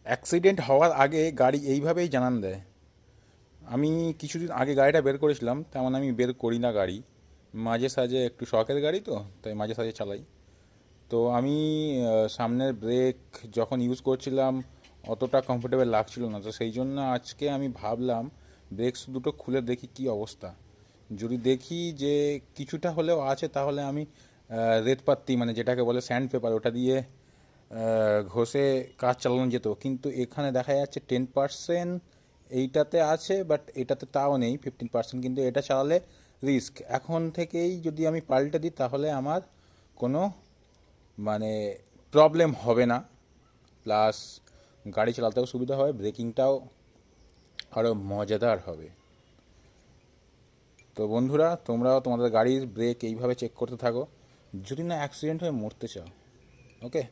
Accident হওয়ার আগে গাড়ি এইভাবেই জানান দেয়। আমি কিছুদিন আগে গাড়িটা বের করেছিলাম, তেমন আমি বের করি না গাড়ি, মাঝে সাঝে একটু শখের গাড়ি তো, তাই মাঝে সাঝে চালাই। তো আমি সামনের ব্রেক যখন ইউজ করছিলাম অতটা কমফোর্টেবল লাগছিল না, তো সেই জন্য আজকে আমি ভাবলাম ব্রেকস দুটো খুলে দেখি কি অবস্থা। যদি দেখি যে কিছুটা হলেও আছে, তাহলে আমি রেতপাত্তি মানে যেটাকে বলে স্যান্ড পেপার, ওটা দিয়ে ঘষে কাজ চালানো যেত। কিন্তু এখানে দেখা যাচ্ছে 10% এইটাতে আছে, বাট এটাতে তাও নেই 15%, কিন্তু এটা চালালে রিস্ক। এখন থেকেই যদি আমি পাল্টে দিই তাহলে আমার কোনো মানে প্রবলেম হবে না, প্লাস গাড়ি চালাতেও সুবিধা হবে, ব্রেকিংটাও আরও মজাদার হবে। তো বন্ধুরা, তোমরাও তোমাদের গাড়ির ব্রেক এইভাবে চেক করতে থাকো, যদি না অ্যাক্সিডেন্ট হয়ে মরতে চাও। ওকে।